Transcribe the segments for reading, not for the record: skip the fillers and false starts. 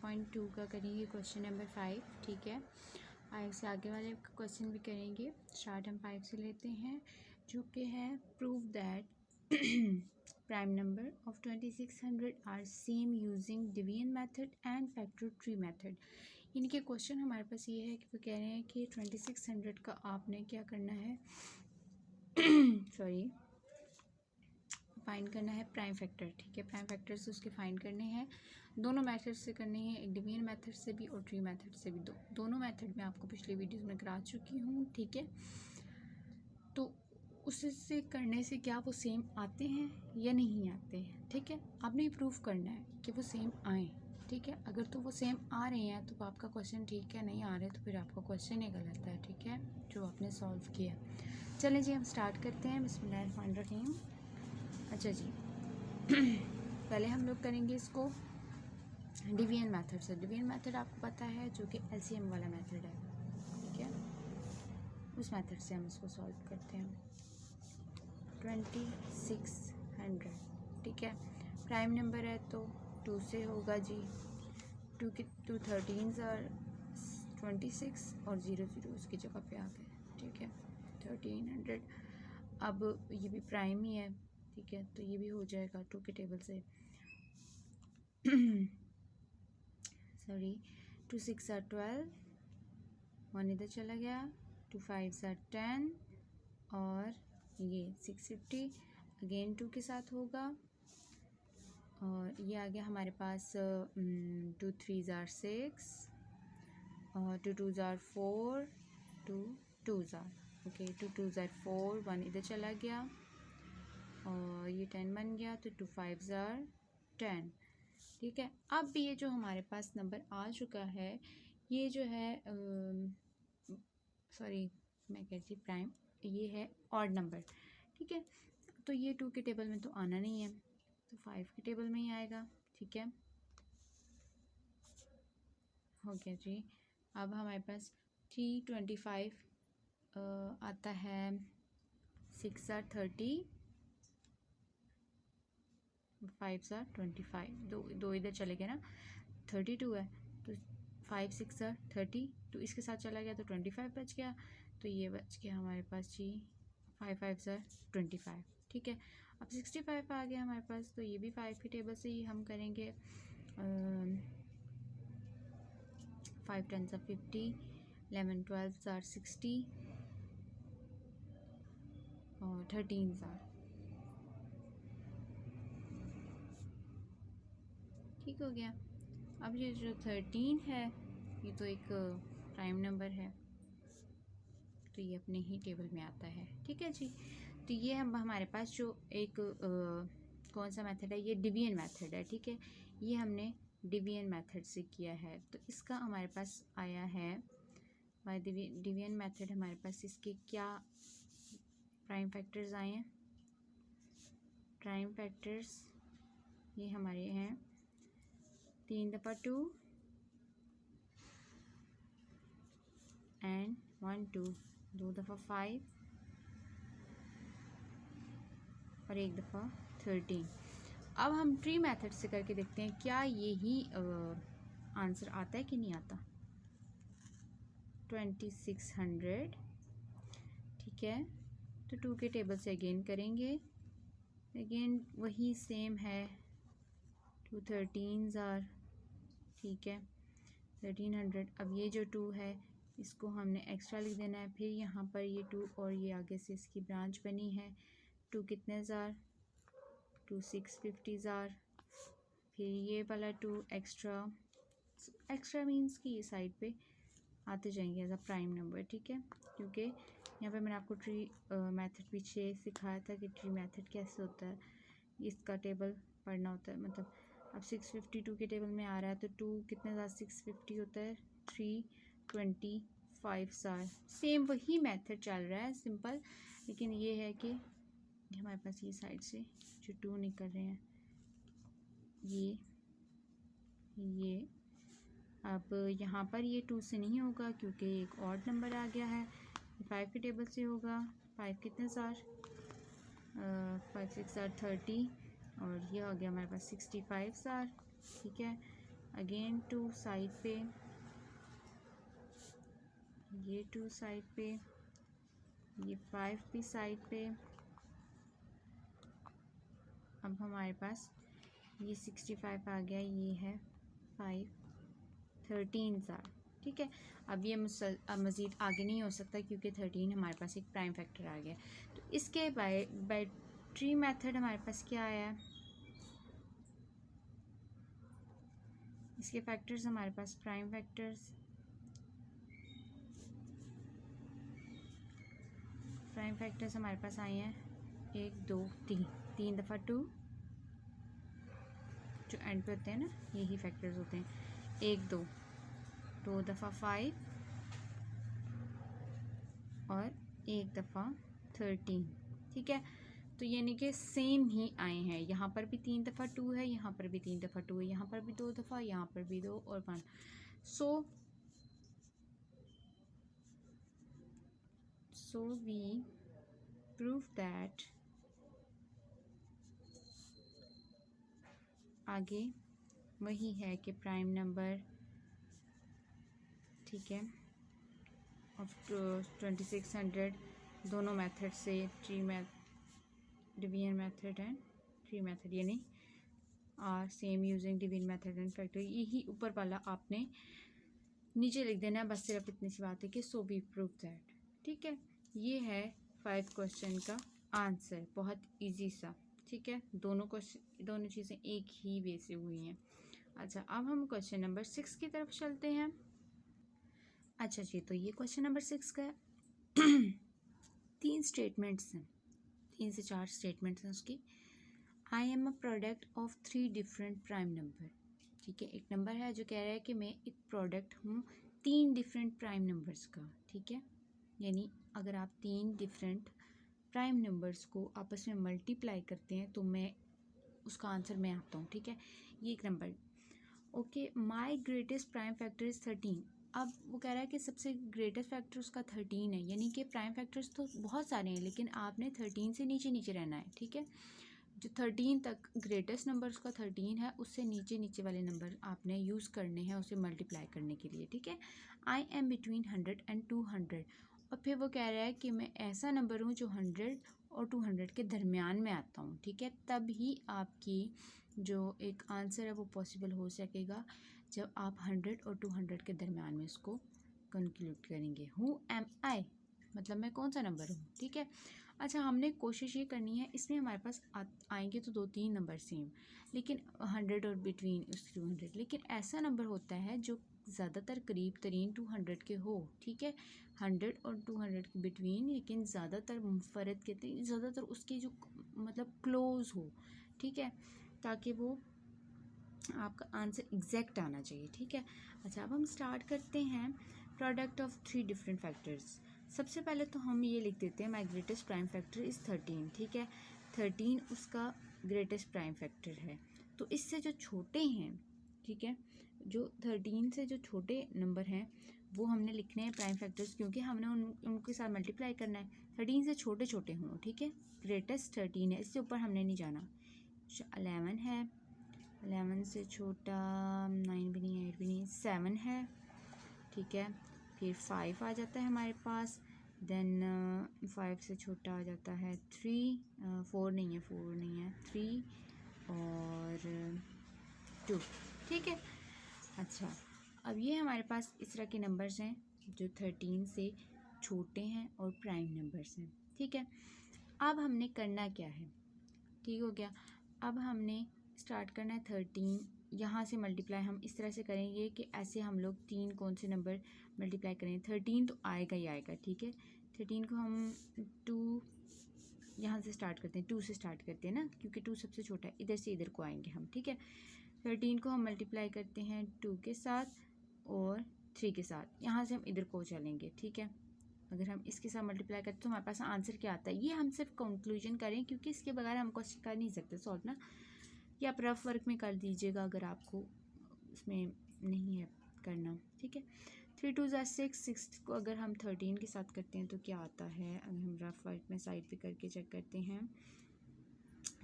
5.2 का करेंगे question number 5, ठीक है। 5 से आगे वाले क्वेश्चन भी करेंगे। स्टार्ट हम 5 से लेते हैं, जो कि है prove that prime number of 2600 are same using division method and factor tree method. इनके क्वेश्चन हमारे पास ये है कि वो कह रहे हैं कि 2600 का आपने क्या करना है सॉरी फाइंड करना है प्राइम फैक्टर, ठीक है। प्राइम फैक्टर से उसके फाइंड करने हैं, दोनों मेथड से करने हैं, एक डिवीजन मेथड से भी और ट्री मेथड से भी। दोनों मेथड मैं आपको पिछली वीडियोस में करा चुकी हूँ, ठीक है। तो उससे करने से क्या वो सेम आते हैं या नहीं आते हैं, ठीक है। आपने प्रूफ करना है कि वो सेम आए, ठीक है। अगर तो वो सेम आ रहे हैं तो आपका क्वेश्चन ठीक है, नहीं आ रहे तो फिर आपका क्वेश्चन ही गलत है, ठीक है, जो आपने सॉल्व किया। चलें जी, हम स्टार्ट करते हैं। बिस्मिल्लाहिर्रहमानिर्रहीम। अच्छा जी पहले हम लोग करेंगे इसको डिवीजन मेथड से। डिवीजन मेथड आपको पता है, जो कि एलसीएम वाला मेथड है, ठीक है। उस मेथड से हम इसको सॉल्व करते हैं। 2600, ठीक है। प्राइम नंबर है तो 2 से होगा जी। 2 13s और 26 और 00 उसकी जगह पे आ गए, ठीक है। 1300। अब ये भी प्राइम ही है, ठीक है, तो ये भी हो जाएगा 2 के टेबल से सॉरी। 2 6 are 12, 1 इधर चला गया। 2 5 are 10 और ये 650 अगेन 2 के साथ होगा। और ये आ गया हमारे पास 2 3s are 6 और 2 2s are 4, 2 2s are okay. 2 2s are 4, 1 इधर चला गया और ये 10 बन गया, तो 2 5s are 10, ठीक है। अब ये जो हमारे पास नंबर आ चुका है, ये जो है सॉरी मैं कहती प्राइम, ये है ऑड नंबर, ठीक है। तो ये 2 के टेबल में तो आना नहीं है, तो 5 के टेबल में ही आएगा, ठीक है। हो गया जी। अब हमारे पास 325 आता है। 6 are 30, 5 are 25, दो इधर चले गए ना, 32 है तो 5 6 are 30, तो इसके साथ चला गया तो 25 बच गया, तो ये बच गया हमारे पास जी 5 5 are 25, ठीक है। अब 65 आ गया हमारे पास, तो ये भी 5 की टेबल से ही हम करेंगे। 5 10s are 50, 11 12s are 60 और 13s are, ठीक हो गया। अब ये जो 13 है, ये तो एक प्राइम नंबर है, तो ये अपने ही टेबल में आता है, ठीक है जी। तो ये हम हमारे पास जो एक कौन सा मेथड है, ये डिवीजन मेथड है, ठीक है। ये हमने डिवीजन मेथड से किया है, तो इसका हमारे पास आया है बाय डिवीजन मेथड। हमारे पास इसके क्या प्राइम फैक्टर्स आए हैं। प्राइम फैक्टर्स ये हमारे हैं 3 दफ़ा 2 एंड 1 2, 2 दफ़ा 5 और 1 दफ़ा 13। अब हम ट्री मेथड से करके देखते हैं क्या यही आंसर आता है कि नहीं आता। 2600, ठीक है, तो 2 के टेबल से अगेन करेंगे, अगेन वही सेम है। 2 13s are, ठीक है, 1300। अब ये जो 2 है इसको हमने एक्स्ट्रा लिख देना है, फिर यहाँ पर ये 2 और ये आगे से इसकी ब्रांच बनी है। 2 कितने जार, 2 650s are, फिर ये वाला 2 एक्स्ट्रा मीन्स कि ये साइड पे आते जाएंगे एज अ प्राइम नंबर, ठीक है। क्योंकि यहाँ पे मैंने आपको ट्री मेथड पीछे सिखाया था कि ट्री मेथड कैसे होता है, इसका टेबल पढ़ना होता है। मतलब अब 652 के टेबल में आ रहा है, तो 2 कितने ज़्यादा 650 होता है, 325 आर। सेम वही मेथड चल रहा है, सिंपल, लेकिन ये है कि हमारे पास ये साइड से जो 2 निकल रहे हैं, ये अब यहाँ पर ये 2 से नहीं होगा क्योंकि एक ऑड नंबर आ गया है। 5 के टेबल से होगा। 5 कितने सार, 5 6 are 30 और ये आ गया हमारे पास 65 सार, ठीक है। अगेन 2 साइड पे, ये 2 साइड पे, ये 5 भी साइड पे। अब हमारे पास ये 65 आ गया, ये है 5, 13 सा, ठीक है। अब ये मज़ीद आगे नहीं हो सकता क्योंकि 13 हमारे पास एक प्राइम फैक्टर आ गया। तो इसके बाय ट्री मेथड हमारे पास क्या आया, इसके फैक्टर्स हमारे पास प्राइम फैक्टर्स हमारे पास आए हैं 1 2 3, 3 दफ़ा 2 जो एंड पे होते हैं ना, यही फैक्टर्स होते हैं। 1 2, 2 दफ़ा 5 और 1 दफ़ा 13, ठीक है। तो यानी कि सेम ही आए हैं, यहाँ पर भी 3 दफ़ा 2 है, यहाँ पर भी 3 दफ़ा 2 है, यहाँ पर भी 2 दफ़ा, यहाँ पर भी 2 और 1। so we prove that आगे वही है कि प्राइम नंबर, ठीक है, ऑफ 2600 दोनों मेथड से, division method and tree method, यानी are same using division method and factor. यही ऊपर वाला आपने नीचे लिख देना है, बस सिर्फ इतनी सी बात है कि सो वी प्रूव दैट, ठीक है। ये है 5 क्वेश्चन का आंसर, बहुत इजी सा, ठीक है। दोनों चीज़ें एक ही वे से हुई हैं। अच्छा, अब हम क्वेश्चन नंबर 6 की तरफ चलते हैं। अच्छा जी, तो ये क्वेश्चन नंबर 6 का 3 स्टेटमेंट्स हैं, 3 से 4 स्टेटमेंट्स हैं उसकी। I am a product of 3 different prime number, ठीक है। एक नंबर है जो कह रहा है कि मैं एक प्रोडक्ट हूँ 3 डिफरेंट प्राइम नंबर्स का, ठीक है। यानी अगर आप 3 डिफरेंट प्राइम नंबर्स को आपस में मल्टीप्लाई करते हैं तो मैं उसका आंसर मैं आता हूँ, ठीक है। ये एक number. Okay, my greatest prime factor is 13। अब वो कह रहा है कि सबसे ग्रेटेस्ट फैक्टर उसका 13 है, यानी कि प्राइम फैक्टर्स तो बहुत सारे हैं लेकिन आपने 13 से नीचे नीचे रहना है, ठीक है। जो 13 तक ग्रेटेस्ट नंबर उसका 13 है, उससे नीचे नीचे वाले नंबर आपने यूज़ करने हैं उसे मल्टीप्लाई करने के लिए, ठीक है। I am between 100 and 200। और फिर वो कह रहा है कि मैं ऐसा नंबर हूँ जो 100 और 200 के दरमियान में आता हूँ, ठीक है। तब ही आपकी जो एक आंसर है वो पॉसिबल हो सकेगा जब आप 100 और 200 के दरमियान में इसको कंक्लूड करेंगे। हु एम आई, मतलब मैं कौन सा नंबर हूँ, ठीक है। अच्छा, हमने कोशिश ये करनी है, इसमें हमारे पास आएंगे तो 2-3 नंबर सेम, लेकिन 100 और बिटवीन उस 200, लेकिन ऐसा नंबर होता है जो ज़्यादातर करीब तरीन 200 के हो, ठीक है। 100 और 200 के बिटवीन, लेकिन ज़्यादातर मुफरत कहते हैं, ज़्यादातर उसके जो मतलब क्लोज हो, ठीक है, ताकि वो आपका आंसर एग्जैक्ट आना चाहिए, ठीक है। अच्छा, अब हम स्टार्ट करते हैं प्रोडक्ट ऑफ 3 डिफरेंट फैक्टर्स। सबसे पहले तो हम ये लिख देते हैं माई ग्रेटेस्ट प्राइम फैक्टर इज़ 13, ठीक है। 13 उसका ग्रेटेस्ट प्राइम फैक्टर है। तो इससे जो छोटे हैं, ठीक है, जो 13 से जो छोटे नंबर हैं वो हमने लिखने हैं प्राइम फैक्टर्स, क्योंकि हमने उनके साथ मल्टीप्लाई करना है। 13 से छोटे छोटे हों, ठीक है। ग्रेटेस्ट 13 है, इससे ऊपर हमने नहीं जाना। 11 है, 11 से छोटा 9 भी नहीं, 8 भी नहीं, 7 है, ठीक है। फिर 5 आ जाता है हमारे पास, देन 5 से छोटा आ जाता है 3, 4 नहीं है, 4 नहीं है, 3 और 2, ठीक है। अच्छा, अब ये हमारे पास इस तरह के नंबर्स हैं जो 13 से छोटे हैं और प्राइम नंबर्स हैं, ठीक है। अब हमने करना क्या है, ठीक हो गया। अब हमने स्टार्ट करना है 13, यहाँ से मल्टीप्लाई हम इस तरह से करेंगे कि ऐसे हम लोग 3 कौन से नंबर मल्टीप्लाई करेंगे। 13 तो आएगा ही आएगा, ठीक है। 13 को हम 2 यहाँ से स्टार्ट करते हैं, 2 से स्टार्ट करते हैं ना, क्योंकि 2 सबसे छोटा है, इधर से इधर को आएंगे हम, ठीक है। 13 को हम मल्टीप्लाई करते हैं 2 के साथ और 3 के साथ, यहाँ से हम इधर को चलेंगे, ठीक है। अगर हम इसके साथ मल्टीप्लाई करते तो हमारे पास आंसर क्या आता है, ये हम सिर्फ कंक्लूजन करें क्योंकि इसके बगैर हम क्वेश्चन कर नहीं सकते सॉल्व ना, या आप रफ वर्क में कर दीजिएगा अगर आपको उसमें नहीं है करना, ठीक है। 3 2 ज़ा 6, 6 को अगर हम 13 के साथ करते हैं तो क्या आता है, अगर हम रफ वर्क में साइड पे करके चेक करते हैं,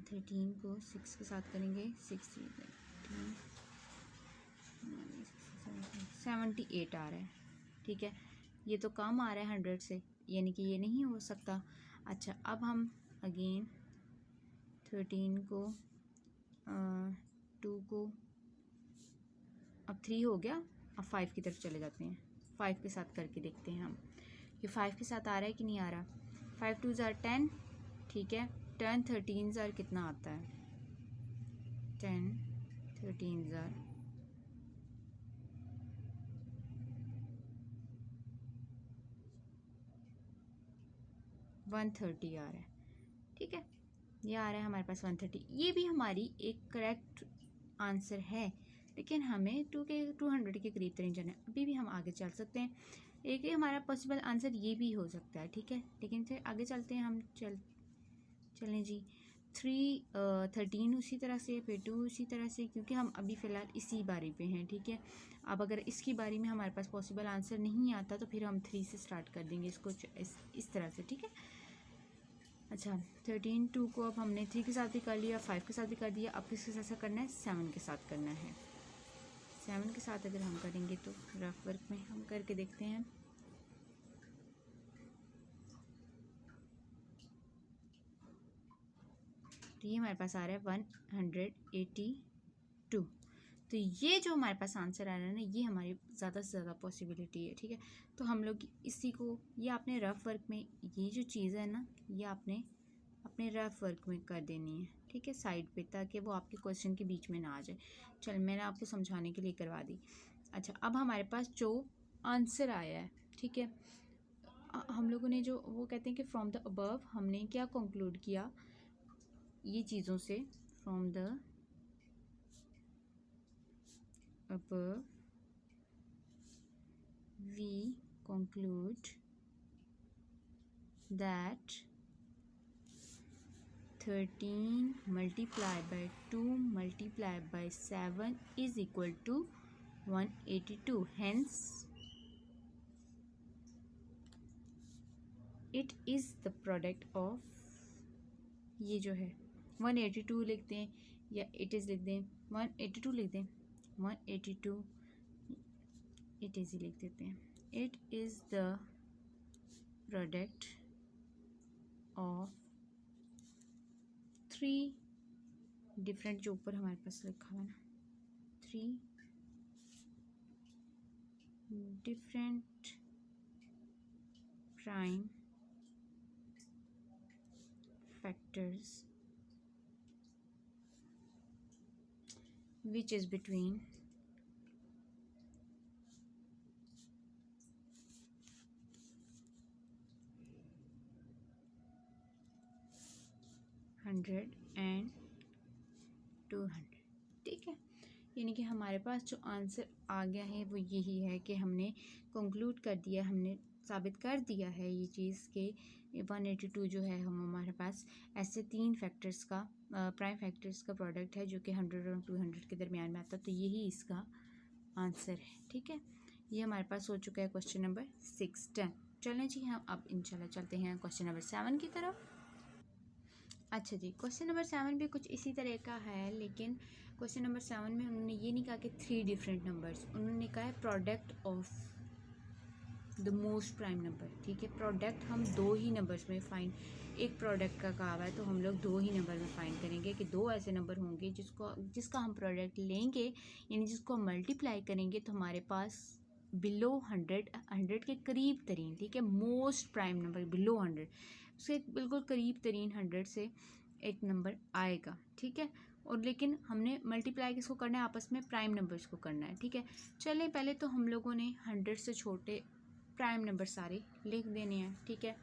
13 को 6 के साथ करेंगे, 6 13, 78 आ रहा है, ठीक है। ये तो कम आ रहा है 100 से, यानी कि ये नहीं हो सकता। अच्छा, अब हम अगेन 13 को 2 को, अब 3 हो गया, अब 5 की तरफ चले जाते हैं। 5 के साथ करके देखते हैं हम, ये 5 के साथ आ रहा है कि नहीं आ रहा। 5 2 ज़ार 10, ठीक है। 10 13 ज़ार कितना आता है, 10 13 ज़ार 130 आ रहा है, ठीक है। ये आ रहा है हमारे पास 130। ये भी हमारी एक करेक्ट आंसर है, लेकिन हमें 200 के करीब तो नहीं जाना है। अभी भी हम आगे चल सकते हैं, एक ही हमारा पॉसिबल आंसर ये भी हो सकता है, ठीक है। लेकिन फिर आगे चलते हैं हम, चलें जी। 13 उसी तरह से, फिर 2 उसी तरह से, क्योंकि हम अभी फ़िलहाल इसी बारी पे हैं, ठीक है। अब अगर इसकी बारी में हमारे पास पॉसिबल आंसर नहीं आता तो फिर हम 3 से स्टार्ट कर देंगे इसको, इस तरह से, ठीक है। अच्छा, 13 2 को अब हमने 3 के साथ भी कर लिया, 5 के साथ भी कर दिया। अब किसके साथ करना है, 7 के साथ करना है। 7 के साथ अगर हम करेंगे तो रफ वर्क में हम करके देखते हैं। तो ये हमारे पास आ रहा है 182। तो ये जो हमारे पास आंसर आ रहा है ना, ये हमारी ज़्यादा से ज़्यादा पॉसिबिलिटी है, ठीक है। तो हम लोग इसी को, ये आपने रफ वर्क में ये जो चीज़ है ना, ये आपने अपने रफ वर्क में कर देनी है, ठीक है, साइड पे, ताकि वो आपके क्वेश्चन के बीच में ना आ जाए। चल, मैंने आपको समझाने के लिए करवा दी। अच्छा, अब हमारे पास जो आंसर आया है, ठीक है, हम लोगों ने जो वो कहते हैं कि फ्रॉम द अबव हमने क्या कंक्लूड किया ये चीज़ों से, from the above we conclude that 13 multiplied by 2 multiplied by 7 is equal to 182. Hence it is the product of, ये जो है 182 लिख दें या it is लिख दें, 182 लिख दें, 182 it is लिख देते हैं। It is the product of 3 different, जो ऊपर हमारे पास लिखा हुआ ना, 3 different prime factors which is between 100 and 200, ठीक है। यानी कि हमारे पास जो आंसर आ गया है वो यही है कि हमने कंक्लूड कर दिया, हमने साबित कर दिया है ये चीज़ कि 182 जो है हम हमारे पास ऐसे 3 फैक्टर्स का प्राइम फैक्टर्स का प्रोडक्ट है जो कि 100 और 200 के दरमियान में आता है। तो यही इसका आंसर है, ठीक है। ये हमारे पास हो चुका है क्वेश्चन नंबर 6 10। चलें जी, हम अब इंशाल्लाह चलते हैं क्वेश्चन नंबर 7 की तरफ। अच्छा जी, क्वेश्चन नंबर 7 भी कुछ इसी तरह का है, लेकिन क्वेश्चन नंबर 7 में उन्होंने ये नहीं कहा कि 3 डिफरेंट नंबर्स, उन्होंने कहा है product of the most prime number, ठीक है। प्रोडक्ट हम 2 ही नंबर्स में फाइंड, एक प्रोडक्ट का कहा हुआ है तो हम लोग 2 ही नंबर में फाइंड करेंगे कि 2 ऐसे नंबर होंगे जिसका हम प्रोडक्ट लेंगे, यानी जिसको हम मल्टीप्लाई करेंगे तो हमारे पास बिलो 100 के करीब तरीन, ठीक है, मोस्ट प्राइम नंबर बिलो 100, उसके बिल्कुल करीब तरीन 100 से एक नंबर आएगा, ठीक है। और लेकिन हमने मल्टीप्लाई किसको करना है, आपस में प्राइम नंबर्स को करना है, ठीक है। चलें, पहले तो हम लोगों ने 100 से छोटे प्राइम नंबर सारे लिख देने हैं, ठीक है।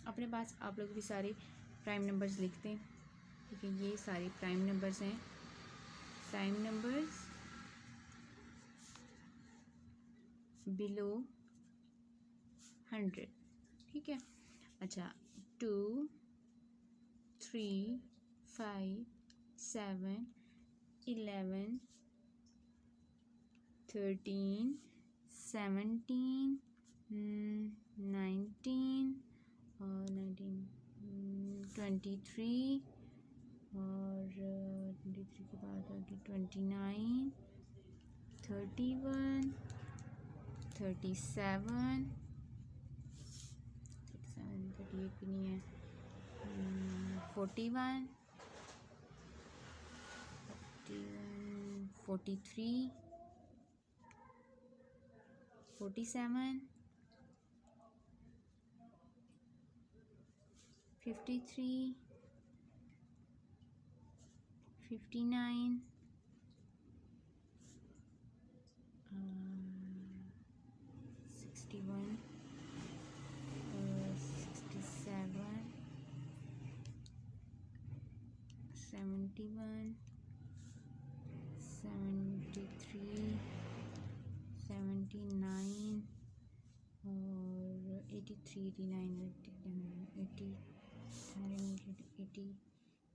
अपने पास आप लोग भी सारे प्राइम नंबर्स लिख दें, ठीक है। ये सारे प्राइम नंबर्स हैं, प्राइम नंबर्स बिलो 100, ठीक है। अच्छा, 2 3 5 7 11 13 17 19 और 23 और 23 के बाद आ गई 29 31, 37, 38 भी नहीं है, 41, 43, 47, 53, 59, 61, 67, 71, 73, 79 और 83, 89, 80,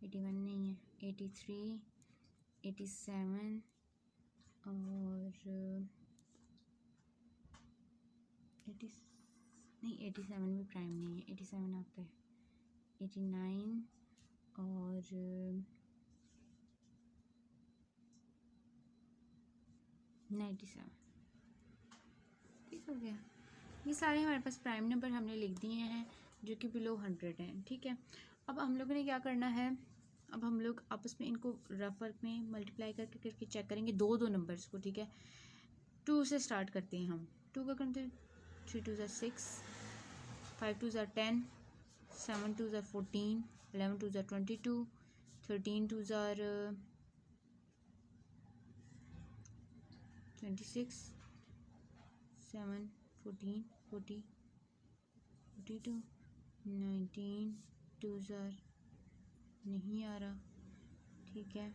81 नहीं है, 83, 87 और 80 नहीं, 87 भी प्राइम नहीं है, 87 आता है, 89 और 97। ठीक हो गया। ये सारे हमारे पास प्राइम नंबर हमने लिख दिए हैं जो कि बिलो 100 हैं। ठीक है, अब हम लोगों ने क्या करना है, अब हम लोग आपस में इनको रफ वर्क में मल्टीप्लाई करके चेक करेंगे दो नंबर्स को। ठीक है, 2 से स्टार्ट करते हैं हम। 2 का करते हैं, 3 2 6, 5 2 10, 7 2 14, 11 2 22, 13 2 26, 7 14 40 42, 19 2 नहीं आ रहा। ठीक है,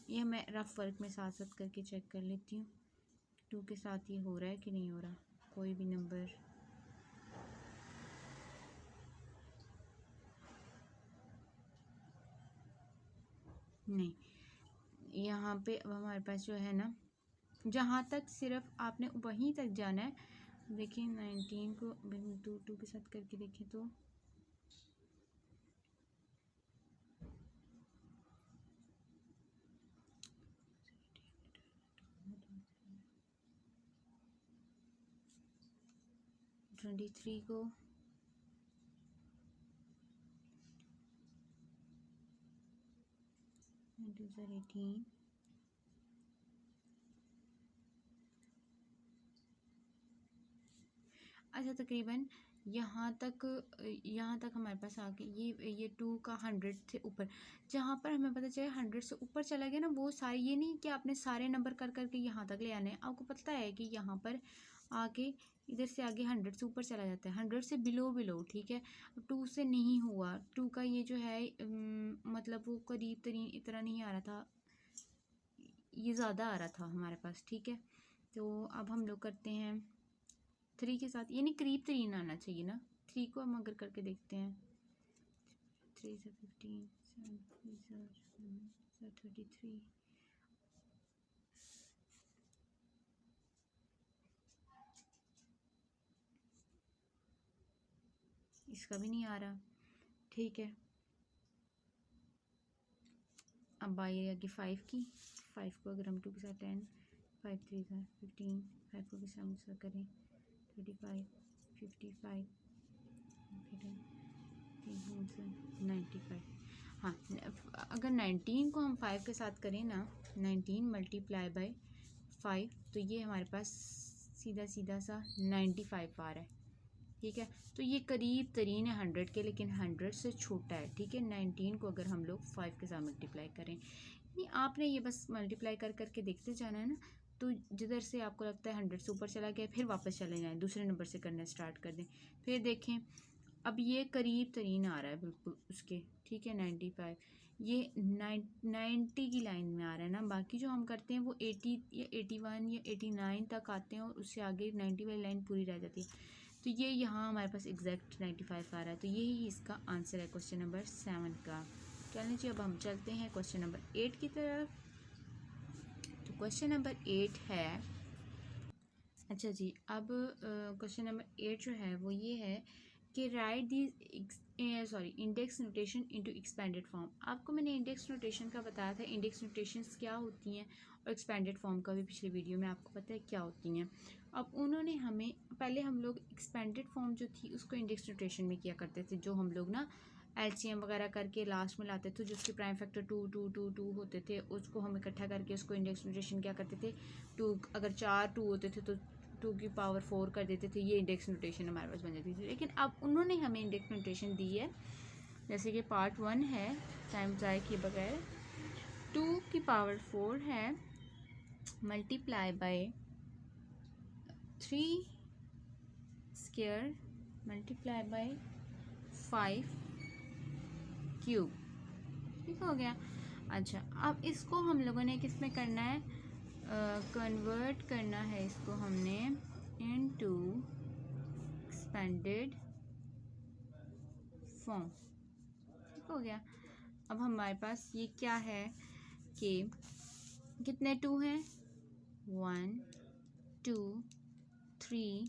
ये मैं रफ वर्क में साथ साथ करके चेक कर लेती हूँ 2 के साथ ये हो रहा है कि नहीं हो रहा। कोई भी नंबर नहीं, यहाँ पे अब हमारे पास जो है ना, जहाँ तक सिर्फ आपने वहीं तक जाना है। देखिए 19 को 2 के साथ करके देखें तो 23 को 18। अच्छा, तकरीबन यहाँ तक हमारे पास आके ये 2 का 100 से ऊपर, जहाँ पर हमें पता चले 100 से ऊपर चला गया ना, वो सारे, ये नहीं कि आपने सारे नंबर कर करके यहाँ तक ले आने हैं। आपको पता है कि यहाँ पर आगे इधर से आगे 100 से ऊपर चला जाता है, 100 से बिलो। ठीक है, 2 से नहीं हुआ, 2 का ये जो है मतलब वो करीब तरीन इतना नहीं आ रहा था, ये ज़्यादा आ रहा था हमारे पास। ठीक है, तो अब हम लोग करते हैं 3 के साथ, यानी करीब तरीन आना चाहिए ना। 3 को हम अगर करके देखते हैं, 3 से 15, 7 से 33, इसका भी नहीं आ रहा। ठीक है, अब आइए आगे 5 की। 5 को अगर हम 2 के साथ 10, 5 3 15, 5 को भी 7 से करें 35, 55, 95। हाँ, अगर 19 को हम 5 के साथ करें ना, 19 मल्टीप्लाई बाय 5, तो ये हमारे पास सीधा सीधा सा 95 आ रहा है। ठीक है, तो ये करीब तरीन है 100 के, लेकिन 100 से छोटा है। ठीक है, 19 को अगर हम लोग 5 के साथ मल्टीप्लाई करें, यानी आपने ये बस मल्टीप्लाई कर करके देखते जाना है ना। तो जिधर से आपको लगता है 100 से ऊपर चला गया, फिर वापस चले जाएं, दूसरे नंबर से करना स्टार्ट कर दें, फिर देखें अब ये करीब तरीन आ रहा है बिल्कुल उसके। ठीक है, 95, ये 90 की लाइन में आ रहा है ना। बाकी जो हम करते हैं वो 80 या 81 या 89 तक आते हैं, और उससे आगे 90 वाली लाइन पूरी रह जाती है। तो ये यहाँ हमारे पास एग्जैक्ट 95 आ रहा है, तो यही इसका आंसर है क्वेश्चन नंबर 7 का। चलिए जी, अब हम चलते हैं क्वेश्चन नंबर 8 की तरफ। तो क्वेश्चन नंबर 8 है, अच्छा जी, अब क्वेश्चन नंबर 8 जो है वो ये है कि write the index notation into expanded form. आपको मैंने इंडेक्स नोटेशन का बताया था, इंडेक्स नोटेशंस क्या होती हैं, और एक्सपेंडेड फॉर्म का भी पिछले वीडियो में आपको पता है क्या होती हैं। अब उन्होंने हमें, पहले हम लोग एक्सपेंडेड फॉर्म जो थी उसको इंडेक्स नोटेशन में किया करते थे, जो हम लोग ना एलसीएम वगैरह करके लास्ट में लाते थे, जो उसके प्राइम फैक्टर 2 होते थे, उसको हम इकट्ठा करके उसको इंडेक्स नोटेशन क्या करते थे, 2, अगर 4 2 होते थे तो 2 की पावर 4 कर देते थे, ये इंडेक्स नोटेशन हमारे पास बन जाती थी। लेकिन अब उन्होंने हमें इंडेक्स नोटेशन दी है, जैसे कि पार्ट 1 है टाइम ज़ाय किए बगैर, 2 की पावर 4 है multiply by 3 square multiply by 5 cube. ठीक हो गया। अच्छा, अब इसको हम लोगों ने किस में करना है, कन्वर्ट करना है इसको हमने इनटू एक्सपेंडेड फॉर्म। ठीक हो गया। अब हमारे पास ये क्या है कि कितने 2 हैं, 1 2 3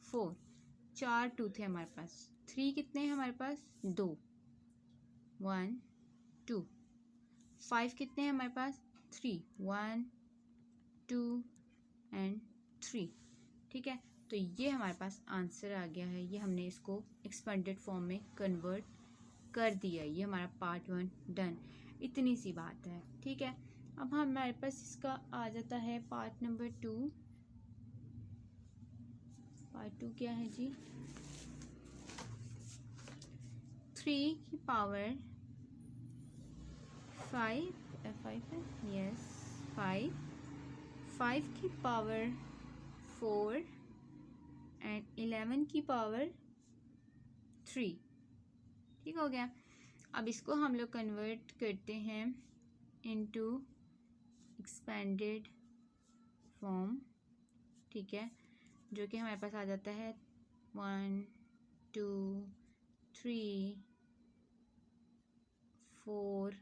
4, 4 2 थे हमारे पास। 3 कितने हैं हमारे पास, 2, 1 2। 5 कितने हैं हमारे पास, 3, 1 2 एंड 3। ठीक है, तो ये हमारे पास आंसर आ गया है। ये हमने इसको एक्सपेंडेड फॉर्म में कन्वर्ट कर दिया। ये हमारा पार्ट 1 डन। इतनी सी बात है। ठीक है, अब हमारे पास इसका आ जाता है पार्ट नंबर 2। पार्ट 2 क्या है जी, 3 की पावर 5 5 है, यस 5, 5 की पावर 4 एंड 11 की पावर 3। ठीक हो गया। अब इसको हम लोग कन्वर्ट करते हैं इनटू एक्सपेंडेड फॉर्म। ठीक है, जो कि हमारे पास आ जाता है 1 2 3 4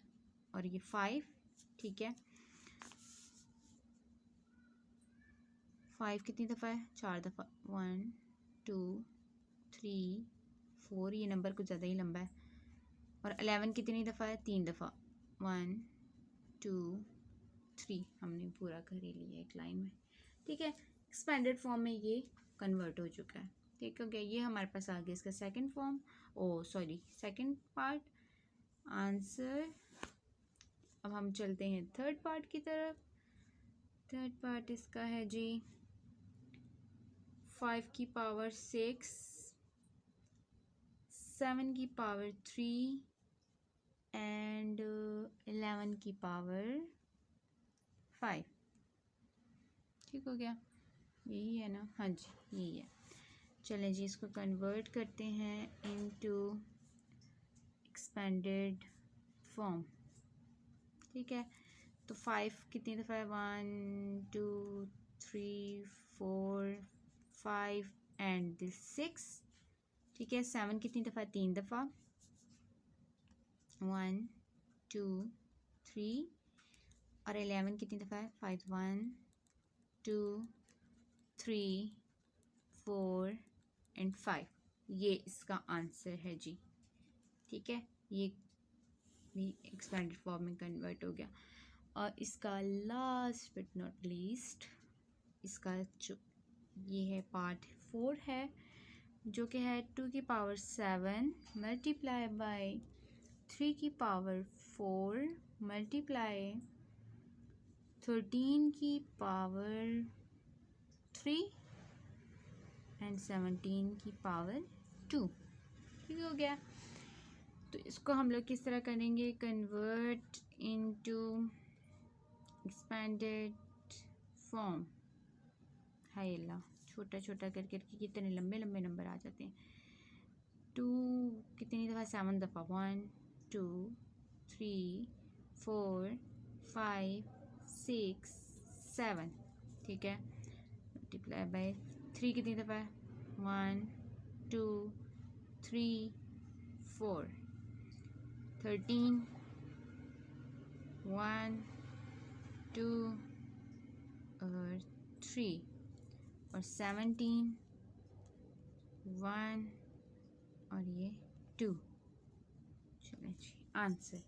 और ये 5। ठीक है, 5 कितनी दफ़ा है, 4 दफ़ा, 1 2 3 4, ये नंबर कुछ ज़्यादा ही लंबा है। और 11 कितनी दफ़ा है, 3 दफ़ा, 1 2 3, हमने पूरा कर ही लिया एक लाइन में। ठीक है, एक्सपेंडेड फॉर्म में ये कन्वर्ट हो चुका है। ठीक हो गया। ये हमारे पास आ गया इसका second form, second part answer. अब हम चलते हैं थर्ड पार्ट की तरफ। थर्ड पार्ट इसका है जी 5 की पावर 6, 7 की पावर 3 एंड 11 की पावर 5। ठीक हो गया, यही है ना, हाँ जी यही है। चलें जी, इसको कन्वर्ट करते हैं इनटू एक्सपेंडेड फॉर्म। ठीक है, तो 5 कितनी दफ़ा है, 1 2 3 4 5 एंड दिस 6। ठीक है, 7 कितनी दफ़ा, 3 दफ़ा, 1 2 3। और 11 कितनी दफ़ा है, 5, 1 2 3 4 एंड 5। ये इसका आंसर है जी। ठीक है, ये भी एक्सपेंडेड फॉर्म में कन्वर्ट हो गया। और इसका लास्ट बट नॉट लीस्ट, इसका जो ये है पार्ट 4 है, जो कि है 2 की पावर 7 मल्टीप्लाई बाय 3 की पावर 4 मल्टीप्लाई 13 की पावर 3 एंड 17 की पावर 2। ठीक हो गया। तो इसको हम लोग किस तरह करेंगे, कन्वर्ट इनटू एक्सपेंडेड फॉर्म। हाय अल्लाह, छोटा छोटा कर करके कितने लंबे लंबे नंबर आ जाते हैं। 2 कितनी दफ़ा, 7 दफ़ा, 1 2 3 4 5 6 7। ठीक है, मल्टीप्लाई बाय 3 कितनी दफ़ा है, 1 2 3 4, 13 1 2 और 3 और 17 1 और ये 2। चलें जी, आंसर।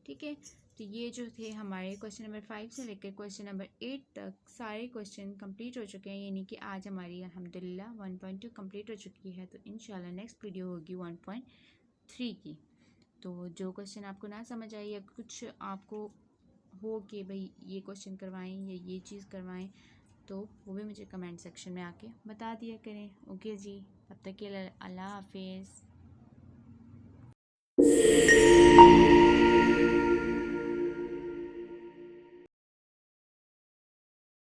ठीक है, तो ये जो थे हमारे क्वेश्चन नंबर 5 से लेकर क्वेश्चन नंबर 8 तक सारे क्वेश्चन कंप्लीट हो चुके हैं, यानी कि आज हमारी अल्हम्दुलिल्लाह 1.2 कंप्लीट हो चुकी है। तो इंशाल्लाह नेक्स्ट वीडियो होगी 1.3 की। तो जो क्वेश्चन आपको ना समझ आई या कुछ आपको हो कि भाई ये क्वेश्चन करवाएं या ये चीज़ करवाएं, तो वो भी मुझे कमेंट सेक्शन में आके बता दिया करें। ओके जी, तब तक के लिए अल्लाह हाफिज़।